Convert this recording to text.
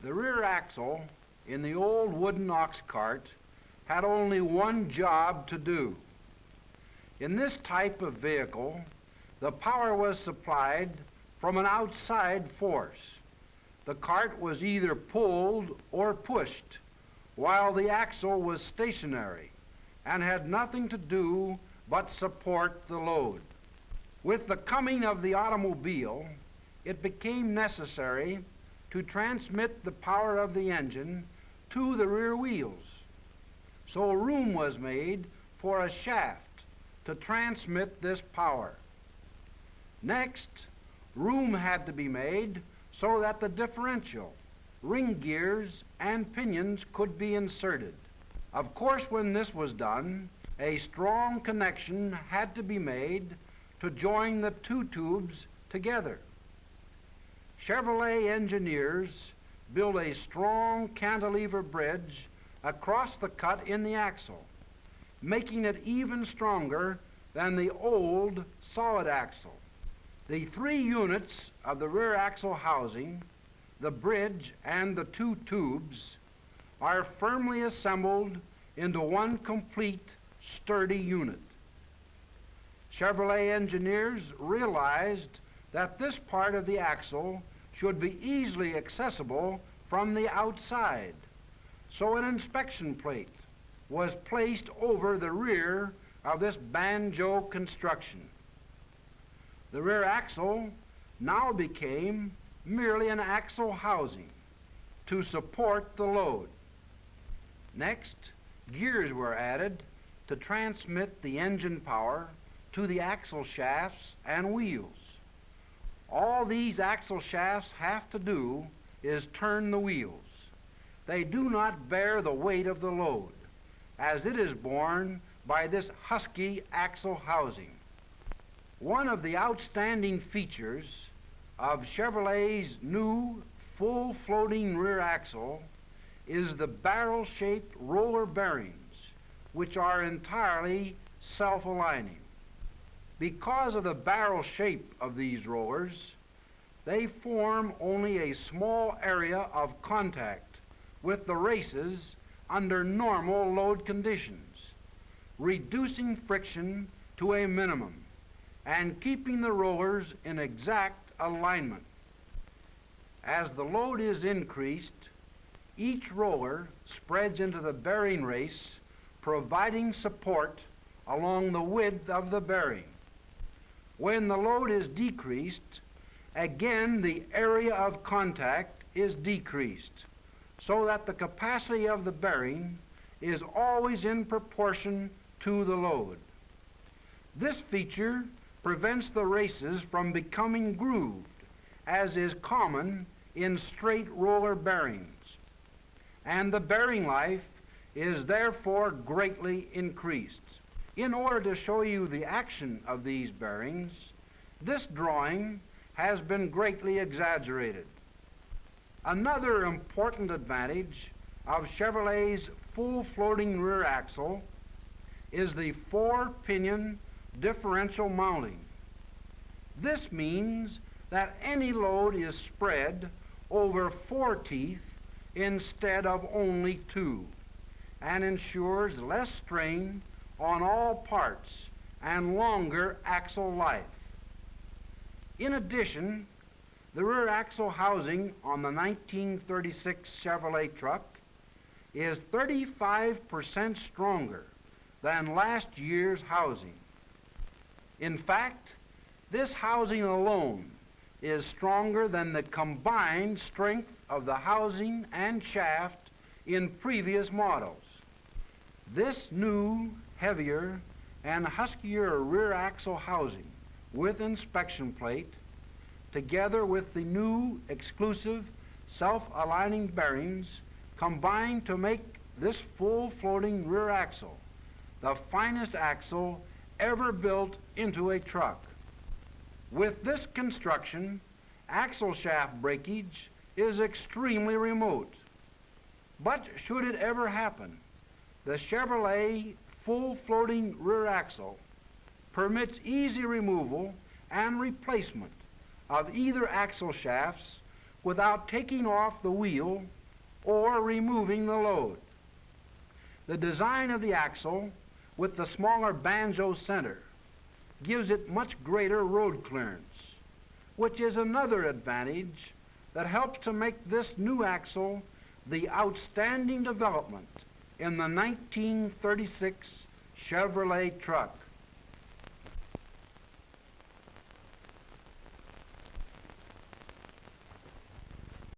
The rear axle in the old wooden ox cart had only one job to do. In this type of vehicle, the power was supplied from an outside force. The cart was either pulled or pushed, while the axle was stationary and had nothing to do but support the load. With the coming of the automobile, it became necessary to transmit the power of the engine to the rear wheels. So room was made for a shaft to transmit this power. Next, room had to be made so that the differential, ring gears, and pinions could be inserted. Of course, when this was done, a strong connection had to be made to join the two tubes together. Chevrolet engineers built a strong cantilever bridge across the cut in the axle, making it even stronger than the old solid axle. The three units of the rear axle housing, the bridge, and the two tubes are firmly assembled into one complete, sturdy unit. Chevrolet engineers realized that this part of the axle should be easily accessible from the outside, so an inspection plate was placed over the rear of this banjo construction. The rear axle now became merely an axle housing to support the load. Next, gears were added to transmit the engine power to the axle shafts and wheels. All these axle shafts have to do is turn the wheels. They do not bear the weight of the load, as it is borne by this husky axle housing. One of the outstanding features of Chevrolet's new full floating rear axle is the barrel-shaped roller bearings, which are entirely self-aligning. Because of the barrel shape of these rollers, they form only a small area of contact with the races under normal load conditions, reducing friction to a minimum and keeping the rollers in exact alignment. As the load is increased, each roller spreads into the bearing race, providing support along the width of the bearing. When the load is decreased, again the area of contact is decreased, so that the capacity of the bearing is always in proportion to the load. This feature prevents the races from becoming grooved, as is common in straight roller bearings, and the bearing life is therefore greatly increased. In order to show you the action of these bearings, this drawing has been greatly exaggerated. Another important advantage of Chevrolet's full floating rear axle is the 4-pinion differential mounting. This means that any load is spread over 4 teeth instead of only 2, and ensures less strain on all parts and longer axle life. In addition, the rear axle housing on the 1936 Chevrolet truck is 35% stronger than last year's housing. In fact, this housing alone is stronger than the combined strength of the housing and shaft in previous models. This new, heavier, and huskier rear axle housing with inspection plate, together with the new exclusive self-aligning bearings, combine to make this full floating rear axle the finest axle ever built into a truck. With this construction, axle shaft breakage is extremely remote. But should it ever happen, the Chevrolet full floating rear axle permits easy removal and replacement of either axle shafts without taking off the wheel or removing the load. The design of the axle with the smaller banjo center gives it much greater road clearance, which is another advantage that helps to make this new axle the outstanding development in the 1936 Chevrolet truck.